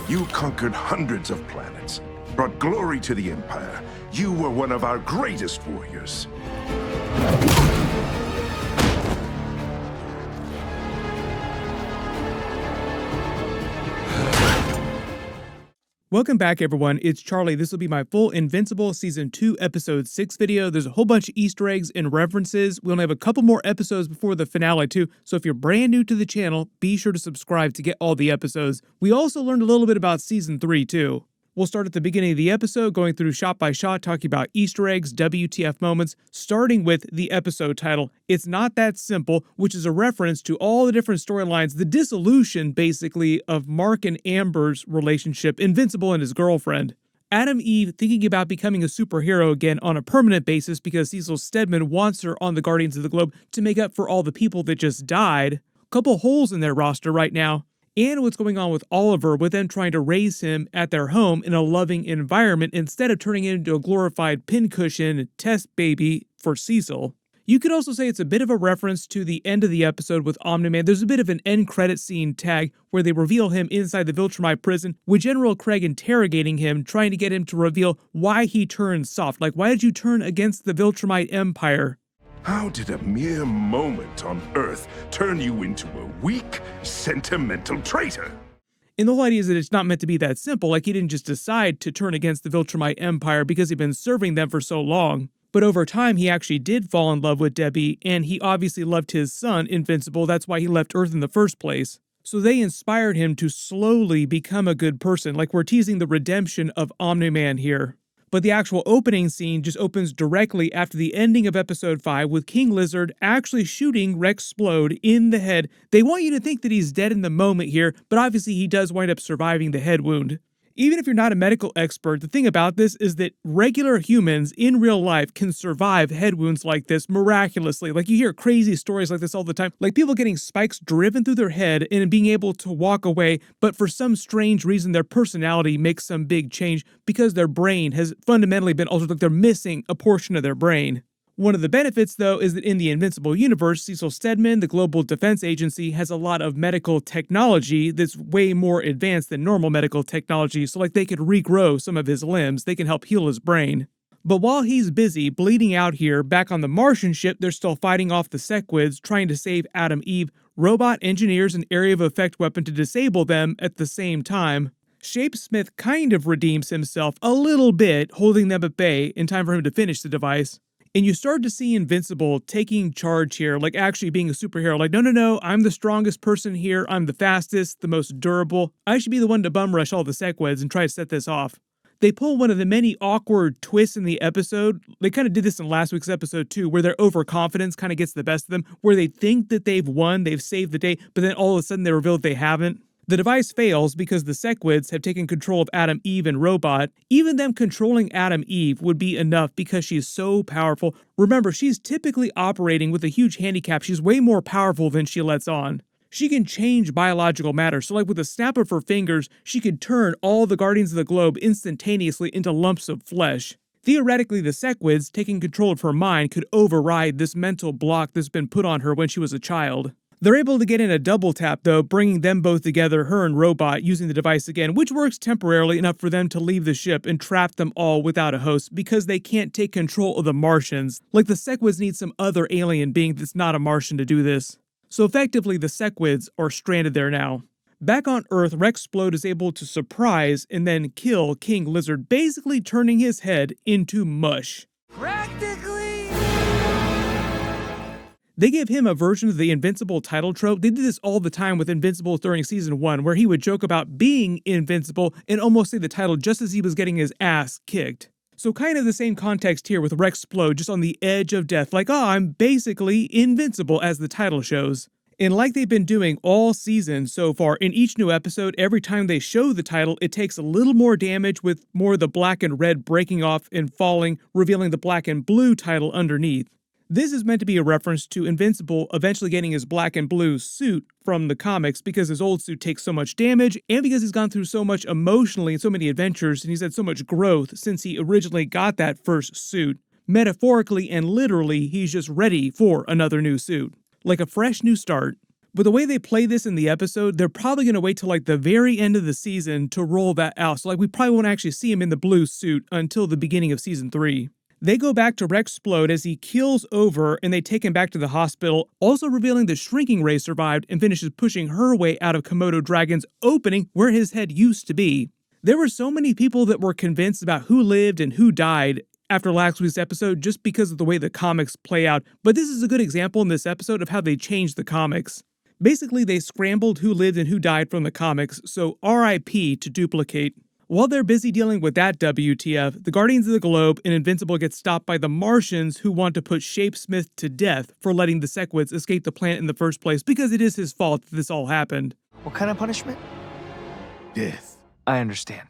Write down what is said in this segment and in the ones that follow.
You conquered hundreds of planets, brought glory to the Empire. You were one of our greatest warriors. Welcome back, everyone. It's Charlie. This will be my full Invincible Season 2, Episode 6 video. There's a whole bunch of Easter eggs and references. We only have a couple more episodes before the finale, too. So if you're brand new to the channel, be sure to subscribe to get all the episodes. We also learned a little bit about Season 3, too. We'll start at the beginning of the episode, going through shot by shot, talking about Easter eggs, WTF moments, starting with the episode title, It's Not That Simple, which is a reference to all the different storylines, the dissolution, basically, of Mark and Amber's relationship, Invincible and his girlfriend. Atom Eve thinking about becoming a superhero again on a permanent basis because Cecil Stedman wants her on the Guardians of the Globe to make up for all the people that just died. A couple holes in their roster right now. And what's going on with Oliver, with them trying to raise him at their home in a loving environment instead of turning it into a glorified pincushion test baby for Cecil. You could also say it's a bit of a reference to the end of the episode with Omni-Man. There's a bit of an end credit scene tag where they reveal him inside the Viltrumite prison with General Craig interrogating him, trying to get him to reveal why he turned soft. Like, why did you turn against the Viltrumite Empire? How did a mere moment on Earth turn you into a weak, sentimental traitor? And the whole idea is that it's not meant to be that simple, like he didn't just decide to turn against the Viltrumite Empire because he'd been serving them for so long. But over time, he actually did fall in love with Debbie, and he obviously loved his son, Invincible. That's why he left Earth in the first place. So they inspired him to slowly become a good person, like we're teasing the redemption of Omni-Man here. But the actual opening scene just opens directly after the ending of Episode 5 with King Lizard actually shooting Rexplode in the head. They want you to think that he's dead in the moment here, but obviously he does wind up surviving the head wound. Even if you're not a medical expert, the thing about this is that regular humans in real life can survive head wounds like this miraculously. Like, you hear crazy stories like this all the time, like people getting spikes driven through their head and being able to walk away, but for some strange reason their personality makes some big change because their brain has fundamentally been altered, like they're missing a portion of their brain. One of the benefits, though, is that in the Invincible universe, Cecil Stedman, the Global Defense Agency, has a lot of medical technology that's way more advanced than normal medical technology, so like they could regrow some of his limbs, they can help heal his brain. But while he's busy bleeding out here, back on the Martian ship, they're still fighting off the Sequids, trying to save Atom Eve. Robot engineers an area of effect weapon to disable them at the same time. Shapesmith kind of redeems himself a little bit, holding them at bay in time for him to finish the device. And you start to see Invincible taking charge here, like actually being a superhero. Like, no, I'm the strongest person here. I'm the fastest, the most durable. I should be the one to bum rush all the Sequids and try to set this off. They pull one of the many awkward twists in the episode. They kind of did this in last week's episode too, where their overconfidence kind of gets the best of them, where they think that they've won, they've saved the day, but then all of a sudden they reveal that they haven't. The device fails because the Sequids have taken control of Atom Eve and Robot. Even them controlling Atom Eve would be enough because she's so powerful. Remember, she's typically operating with a huge handicap. She's way more powerful than she lets on. She can change biological matter, so like with a snap of her fingers, she could turn all the Guardians of the Globe instantaneously into lumps of flesh. Theoretically, the Sequids taking control of her mind could override this mental block that's been put on her when she was a child. They're able to get in a double tap, though, bringing them both together, her and Robot, using the device again, which works temporarily enough for them to leave the ship and trap them all without a host because they can't take control of the Martians. Like the Sequids need some other alien being that's not a Martian to do this. So effectively, the Sequids are stranded there now. Back on Earth, Rexplode is able to surprise and then kill King Lizard, basically turning his head into mush. Practically! They give him a version of the Invincible title trope. They did this all the time with Invincible during Season 1, where he would joke about being invincible and almost say the title just as he was getting his ass kicked. So kind of the same context here with Rexplode, just on the edge of death, like, oh, I'm basically invincible, as the title shows. And like they've been doing all season so far, in each new episode, every time they show the title, it takes a little more damage with more of the black and red breaking off and falling, revealing the black and blue title underneath. This is meant to be a reference to Invincible eventually getting his black and blue suit from the comics because his old suit takes so much damage and because he's gone through so much emotionally and so many adventures and he's had so much growth since he originally got that first suit. Metaphorically and literally, he's just ready for another new suit. Like a fresh new start. But the way they play this in the episode, they're probably going to wait till like the very end of the season to roll that out. So like we probably won't actually see him in the blue suit until the beginning of season 3. They go back to Rexplode as he keels over and they take him back to the hospital, also revealing that Shrinking Ray survived and finishes pushing her way out of Komodo Dragon's opening where his head used to be. There were so many people that were convinced about who lived and who died after last week's episode just because of the way the comics play out, but this is a good example in this episode of how they changed the comics. Basically, they scrambled who lived and who died from the comics, so RIP to Duplicate. While they're busy dealing with that WTF, the Guardians of the Globe and Invincible get stopped by the Martians who want to put Shapesmith to death for letting the Sequids escape the planet in the first place because it is his fault that this all happened. What kind of punishment? Death. I understand.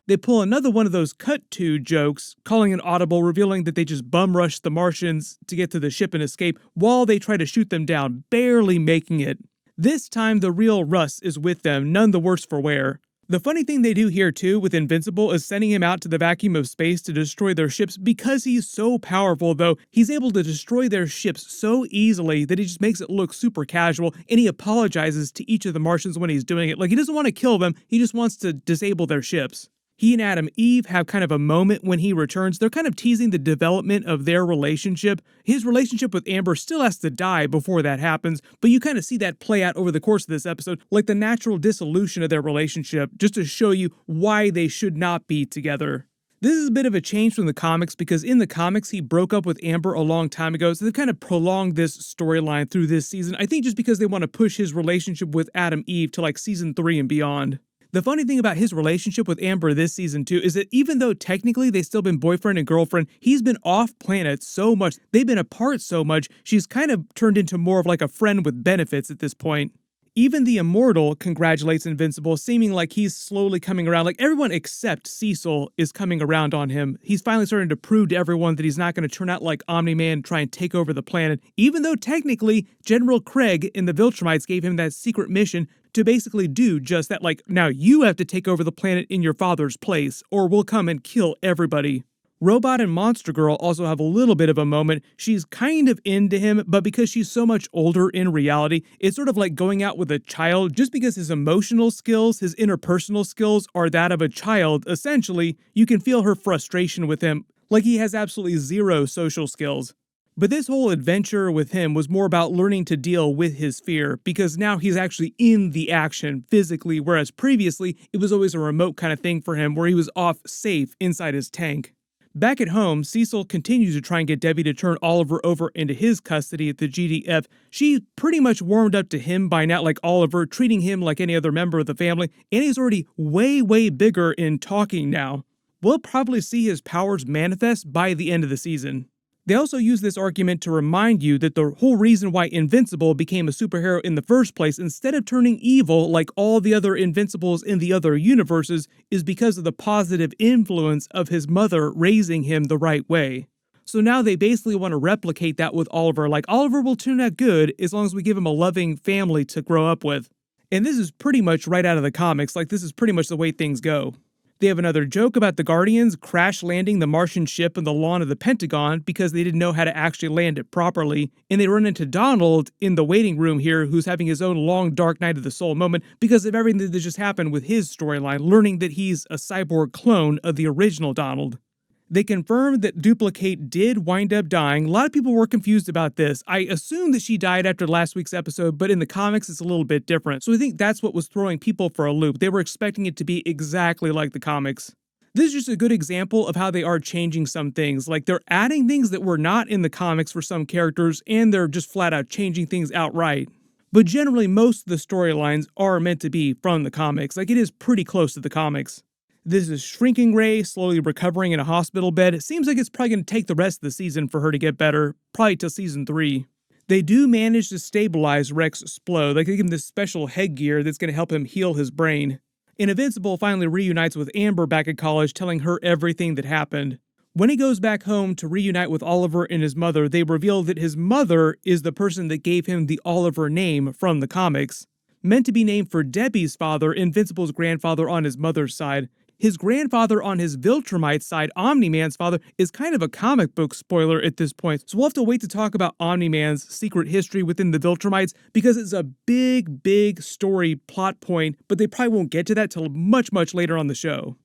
They pull another one of those cut-to jokes, calling an audible, revealing that they just bum-rushed the Martians to get to the ship and escape while they try to shoot them down, barely making it. This time, the real Russ is with them, none the worse for wear. The funny thing they do here, too, with Invincible is sending him out to the vacuum of space to destroy their ships because he's so powerful, though. He's able to destroy their ships so easily that he just makes it look super casual, and he apologizes to each of the Martians when he's doing it. Like, he doesn't want to kill them, he just wants to disable their ships. He and Adam Eve have kind of a moment when he returns. They're kind of teasing the development of their relationship. His relationship with Amber still has to die before that happens, but you kind of see that play out over the course of this episode, like the natural dissolution of their relationship, just to show you why they should not be together. This is a bit of a change from the comics because in the comics, he broke up with Amber a long time ago, so they've kind of prolonged this storyline through this season. I think just because they want to push his relationship with Adam Eve to like season 3 and beyond. The funny thing about his relationship with Amber this season too is that even though technically they've still been boyfriend and girlfriend, he's been off planet so much, they've been apart so much, she's kind of turned into more of like a friend with benefits at this point. Even the Immortal congratulates Invincible, seeming like he's slowly coming around, like everyone except Cecil is coming around on him. He's finally starting to prove to everyone that he's not going to turn out like Omni-Man and try and take over the planet, even though technically General Craig and the Viltrumites gave him that secret mission to basically do just that, like, now you have to take over the planet in your father's place, or we'll come and kill everybody. Robot and Monster Girl also have a little bit of a moment. She's kind of into him, but because she's so much older in reality, it's sort of like going out with a child. Just because his emotional skills, his interpersonal skills are that of a child, essentially, you can feel her frustration with him, like he has absolutely zero social skills. But this whole adventure with him was more about learning to deal with his fear, because now he's actually in the action physically, whereas previously it was always a remote kind of thing for him where he was off safe inside his tank. Back at home, Cecil continues to try and get Debbie to turn Oliver over into his custody at the GDF. She's pretty much warmed up to him by now, like Oliver, treating him like any other member of the family, and he's already way bigger in talking now. We'll probably see his powers manifest by the end of the season. They also use this argument to remind you that the whole reason why Invincible became a superhero in the first place, instead of turning evil like all the other Invincibles in the other universes, is because of the positive influence of his mother raising him the right way. So now they basically want to replicate that with Oliver, like Oliver will turn out good as long as we give him a loving family to grow up with. And this is pretty much right out of the comics, like this is pretty much the way things go. They have another joke about the Guardians crash landing the Martian ship on the lawn of the Pentagon because they didn't know how to actually land it properly, and they run into Donald in the waiting room here who's having his own long dark night of the soul moment because of everything that just happened with his storyline, learning that he's a cyborg clone of the original Donald. They confirmed that Duplicate did wind up dying. A lot of people were confused about this. I assume that she died after last week's episode, but in the comics it's a little bit different. So I think that's what was throwing people for a loop. They were expecting it to be exactly like the comics. This is just a good example of how they are changing some things. Like they're adding things that were not in the comics for some characters, and they're just flat out changing things outright. But generally most of the storylines are meant to be from the comics. Like it is pretty close to the comics. This is Shrinking Ray slowly recovering in a hospital bed. It seems like it's probably going to take the rest of the season for her to get better, probably till season 3. They do manage to stabilize Rexplode. They give him this special headgear that's going to help him heal his brain. And Invincible finally reunites with Amber back at college, telling her everything that happened. When he goes back home to reunite with Oliver and his mother, they reveal that his mother is the person that gave him the Oliver name from the comics. Meant to be named for Debbie's father, Invincible's grandfather on his mother's side. His grandfather on his Viltrumite side, Omni-Man's father, is kind of a comic book spoiler at this point, so we'll have to wait to talk about Omni-Man's secret history within the Viltrumites because it's a big story plot point, but they probably won't get to that till much later on the show.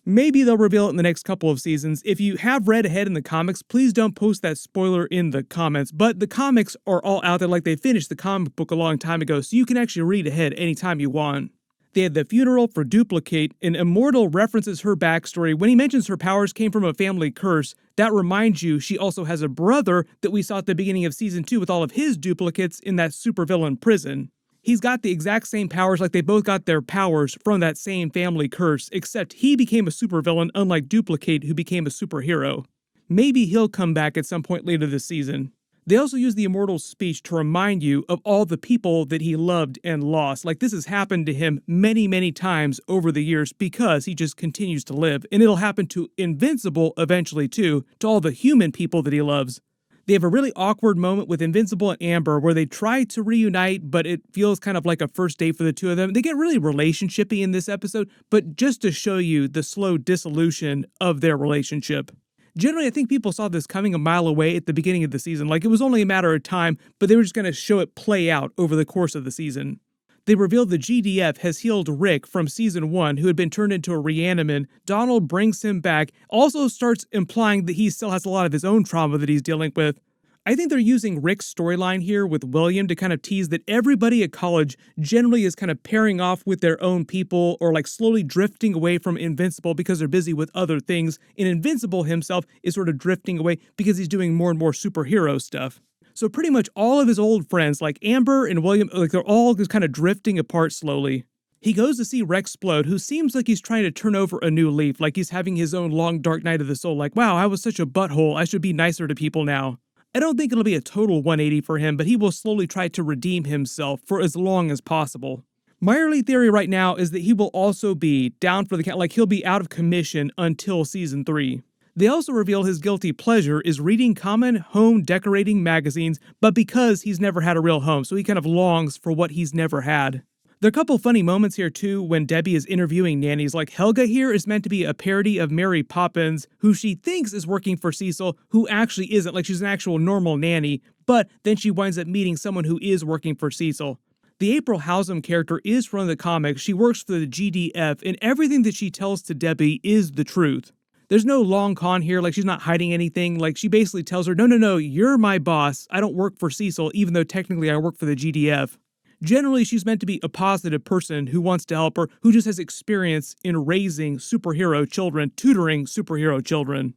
Maybe they'll reveal it in the next couple of seasons. If you have read ahead in the comics, please don't post that spoiler in the comments, but the comics are all out there, like they finished the comic book a long time ago, so you can actually read ahead anytime you want. They had the funeral for Duplicate, and Immortal references her backstory. When he mentions her powers came from a family curse, that reminds you she also has a brother that we saw at the beginning of Season 2 with all of his duplicates in that supervillain prison. He's got the exact same powers, like they both got their powers from that same family curse, except he became a supervillain unlike Duplicate, who became a superhero. Maybe he'll come back at some point later this season. They also use the Immortal's speech to remind you of all the people that he loved and lost. Like this has happened to him many times over the years because he just continues to live. And it'll happen to Invincible eventually too, to all the human people that he loves. They have a really awkward moment with Invincible and Amber where they try to reunite, but it feels kind of like a first date for the two of them. They get really relationshipy in this episode, but just to show you the slow dissolution of their relationship. Generally, I think people saw this coming a mile away at the beginning of the season, like it was only a matter of time, but they were just going to show it play out over the course of the season. They revealed the GDF has healed Rick from Season 1, who had been turned into a Reaniman. Donald brings him back, also starts implying that he still has a lot of his own trauma that he's dealing with. I think they're using Rick's storyline here with William to kind of tease that everybody at college generally is kind of pairing off with their own people or like slowly drifting away from Invincible because they're busy with other things, and Invincible himself is sort of drifting away because he's doing more and more superhero stuff. So pretty much all of his old friends like Amber and William, like they're all just kind of drifting apart slowly. He goes to see Rexplode, who seems like he's trying to turn over a new leaf, like he's having his own long dark night of the soul, like wow, I was such a butthole, I should be nicer to people now. I don't think it'll be a total 180 for him, but he will slowly try to redeem himself for as long as possible. My early theory right now is that he will also be down for the count, like he'll be out of commission until Season 3. They also reveal his guilty pleasure is reading common home decorating magazines, but because he's never had a real home, so he kind of longs for what he's never had. There are a couple funny moments here too when Debbie is interviewing nannies, like Helga here is meant to be a parody of Mary Poppins, who she thinks is working for Cecil, who actually isn't, like she's an actual normal nanny, but then she winds up meeting someone who is working for Cecil. The April Howsam character is from the comics, she works for the GDF, and everything that she tells to Debbie is the truth. There's no long con here, like she's not hiding anything, like she basically tells her, no, you're my boss, I don't work for Cecil, even though technically I work for the GDF. Generally, she's meant to be a positive person who wants to help her, who just has experience in raising superhero children, tutoring superhero children.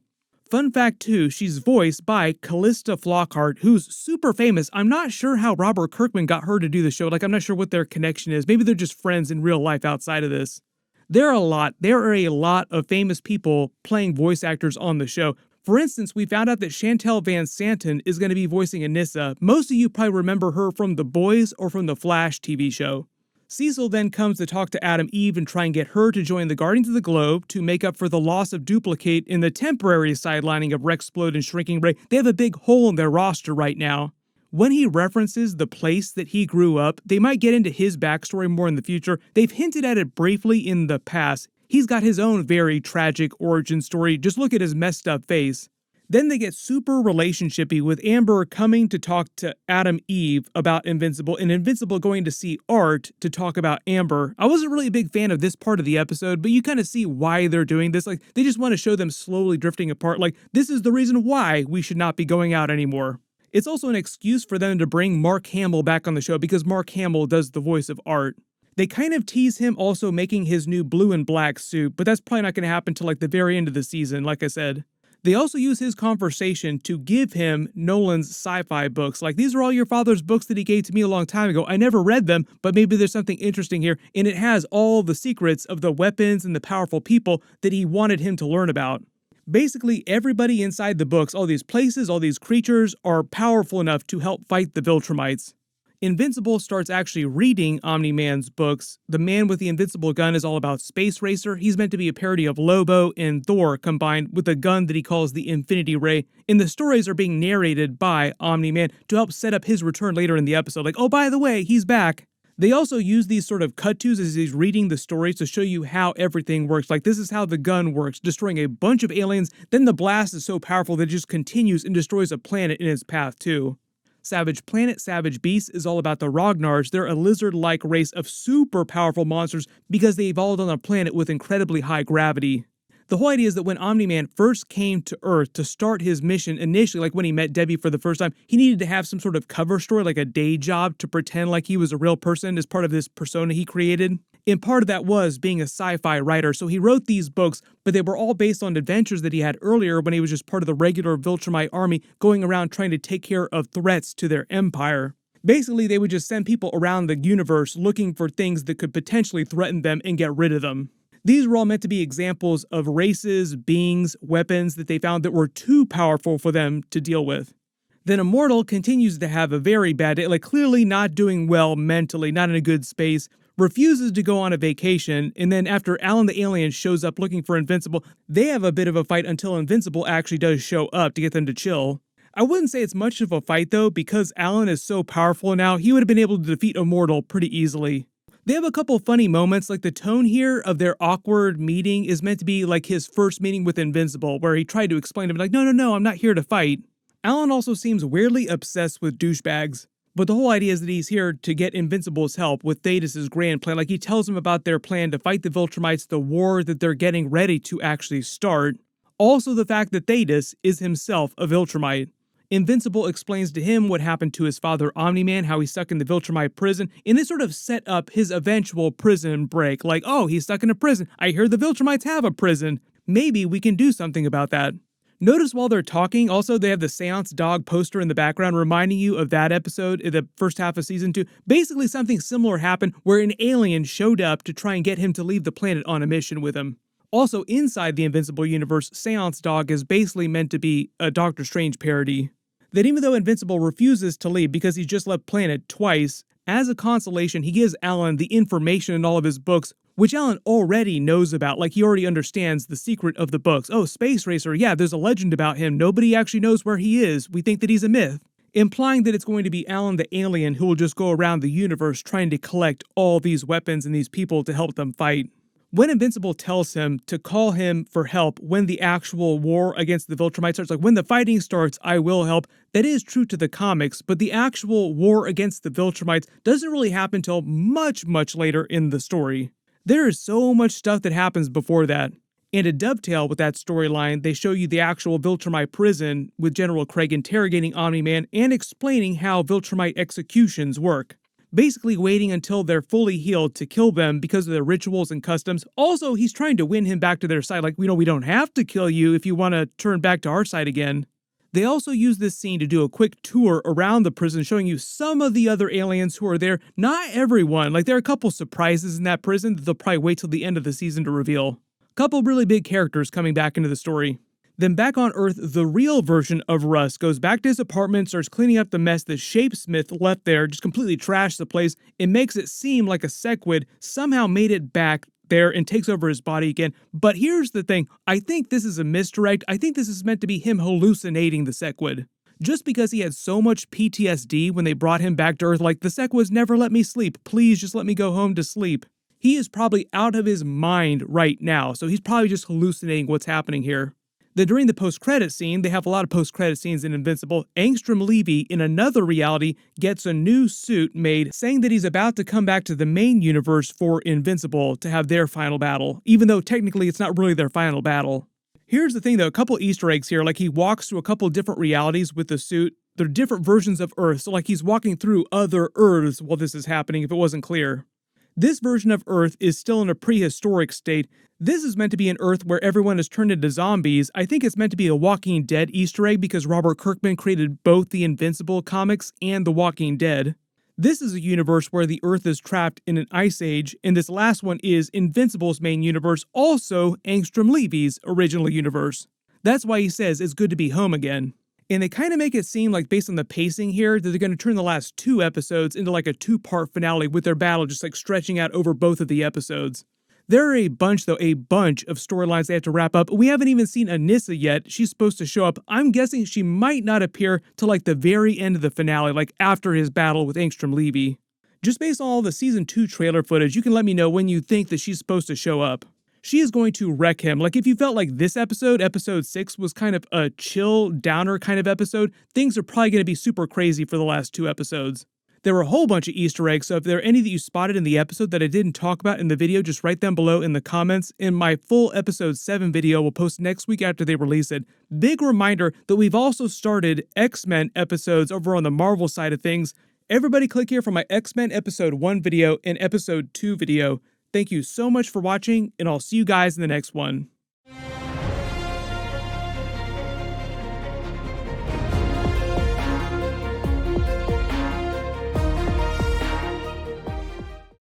Fun fact too, she's voiced by Callista Flockhart, who's super famous. I'm not sure how Robert Kirkman got her to do the show, like I'm not sure what their connection is. Maybe they're just friends in real life outside of this. There are a lot of famous people playing voice actors on the show. For instance, we found out that Chantel Van Santen is going to be voicing Anissa. Most of you probably remember her from The Boys or from the Flash TV show. Cecil then comes to talk to Adam Eve and try and get her to join the Guardians of the Globe to make up for the loss of Duplicate in the temporary sidelining of Rexplode and Shrinking Ray. They have a big hole in their roster right now. When he references the place that he grew up, they might get into his backstory more in the future. They've hinted at it briefly in the past. He's got his own very tragic origin story. Just look at his messed up face. Then they get super relationshipy with Amber coming to talk to Adam Eve about Invincible and Invincible going to see Art to talk about Amber. I wasn't really a big fan of this part of the episode, but you kind of see why they're doing this. Like they just want to show them slowly drifting apart. Like this is the reason why we should not be going out anymore. It's also an excuse for them to bring Mark Hamill back on the show because Mark Hamill does the voice of Art. They kind of tease him also making his new blue and black suit, but that's probably not going to happen till like the very end of the season, like I said. They also use his conversation to give him Nolan's sci-fi books. Like, these are all your father's books that he gave to me a long time ago. I never read them, but maybe there's something interesting here. And it has all the secrets of the weapons and the powerful people that he wanted him to learn about. Basically, everybody inside the books, all these places, all these creatures, are powerful enough to help fight the Viltrumites. Invincible starts actually reading Omni-Man's books. The Man with the Invincible Gun is all about Space Racer. He's meant to be a parody of Lobo and Thor combined with a gun that he calls the Infinity Ray. And the stories are being narrated by Omni-Man to help set up his return later in the episode. Like, oh, by the way, he's back. They also use these sort of cut-tos as he's reading the stories to show you how everything works. Like, this is how the gun works, destroying a bunch of aliens. Then the blast is so powerful that it just continues and destroys a planet in its path, too. Savage Planet, Savage Beasts is all about the Rognards. They're a lizard-like race of super powerful monsters because they evolved on a planet with incredibly high gravity. The whole idea is that when Omni-Man first came to Earth to start his mission initially, like when he met Debbie for the first time, he needed to have some sort of cover story, like a day job, to pretend like he was a real person as part of this persona he created. And part of that was being a sci-fi writer, so he wrote these books, but they were all based on adventures that he had earlier when he was just part of the regular Viltrumite army going around trying to take care of threats to their empire. Basically, they would just send people around the universe looking for things that could potentially threaten them and get rid of them. These were all meant to be examples of races, beings, weapons that they found that were too powerful for them to deal with. Then Immortal continues to have a very bad day, like clearly not doing well mentally, not in a good space, refuses to go on a vacation, and then after Alan the Alien shows up looking for Invincible, they have a bit of a fight until Invincible actually does show up to get them to chill. I wouldn't say it's much of a fight though, because Alan is so powerful now, he would have been able to defeat Immortal pretty easily. They have a couple funny moments, like the tone here of their awkward meeting is meant to be like his first meeting with Invincible, where he tried to explain to him, like, no, I'm not here to fight. Alan also seems weirdly obsessed with douchebags, but the whole idea is that he's here to get Invincible's help with Thetis' grand plan. Like, he tells him about their plan to fight the Viltrumites, the war that they're getting ready to actually start. Also the fact that Thetis is himself a Viltrumite. Invincible explains to him what happened to his father Omni-Man, how he's stuck in the Viltrumite prison, and they sort of set up his eventual prison break. Like, oh, he's stuck in a prison. I hear the Viltrumites have a prison. Maybe we can do something about that. Notice while they're talking, also they have the Seance Dog poster in the background reminding you of that episode in the first half of season 2. Basically something similar happened where an alien showed up to try and get him to leave the planet on a mission with him. Also, inside the Invincible universe, Seance Dog is basically meant to be a Doctor Strange parody. That even though Invincible refuses to leave because he's just left planet twice, as a consolation, he gives Alan the information in all of his books, which Alan already knows about, like he already understands the secret of the books. Oh, Space Racer, yeah, there's a legend about him. Nobody actually knows where he is. We think that he's a myth. Implying that it's going to be Alan the Alien who will just go around the universe trying to collect all these weapons and these people to help them fight. When Invincible tells him to call him for help when the actual war against the Viltrumites starts, like when the fighting starts, I will help, that is true to the comics, but the actual war against the Viltrumites doesn't really happen till much, much later in the story. There is so much stuff that happens before that. And to dovetail with that storyline, they show you the actual Viltrumite prison with General Craig interrogating Omni-Man and explaining how Viltrumite executions work. Basically waiting until they're fully healed to kill them because of their rituals and customs. Also, he's trying to win him back to their side, like, we don't have to kill you if you want to turn back to our side again. They also use this scene to do a quick tour around the prison, showing you some of the other aliens who are there. Not everyone, like there are a couple surprises in that prison that they'll probably wait till the end of the season to reveal. A couple really big characters coming back into the story. Then back on Earth, the real version of Russ goes back to his apartment, starts cleaning up the mess that Shapesmith left there, just completely trashed the place. It makes it seem like a Sequid somehow made it back there and takes over his body again. But here's the thing, I think this is a misdirect. I think this is meant to be him hallucinating the Sequid. Just because he had so much PTSD when they brought him back to Earth, like, the Sequids never let me sleep, please just let me go home to sleep. He is probably out of his mind right now, so he's probably just hallucinating what's happening here. Then during the post-credit scene, they have a lot of post-credit scenes in Invincible, Angstrom Levy, in another reality, gets a new suit made, saying that he's about to come back to the main universe for Invincible to have their final battle, even though technically it's not really their final battle. Here's the thing though, a couple Easter eggs here, like he walks through a couple different realities with the suit. They're different versions of Earth, so like he's walking through other Earths while this is happening, if it wasn't clear. This version of Earth is still in a prehistoric state. This is meant to be an Earth where everyone is turned into zombies. I think it's meant to be a Walking Dead Easter egg because Robert Kirkman created both the Invincible comics and The Walking Dead. This is a universe where the Earth is trapped in an ice age, and this last one is Invincible's main universe, also Angstrom Levy's original universe. That's why he says it's good to be home again. And they kind of make it seem like, based on the pacing here, that they're going to turn the last 2 episodes into like a 2-part finale with their battle just like stretching out over both of the episodes. There are a bunch of storylines they have to wrap up. We haven't even seen Anissa yet. She's supposed to show up. I'm guessing she might not appear till like the very end of the finale, like after his battle with Angstrom Levy. Just based on all the season 2 trailer footage, you can let me know when you think that she's supposed to show up. She is going to wreck him. Like, if you felt like this episode, episode 6, was kind of a chill, downer kind of episode, things are probably going to be super crazy for the last 2 episodes. There were a whole bunch of Easter eggs, so if there are any that you spotted in the episode that I didn't talk about in the video, just write them below in the comments, and my full episode 7 video will post next week after they release it. Big reminder that we've also started X-Men episodes over on the Marvel side of things. Everybody click here for my X-Men episode 1 video and episode 2 video. Thank you so much for watching, and I'll see you guys in the next one.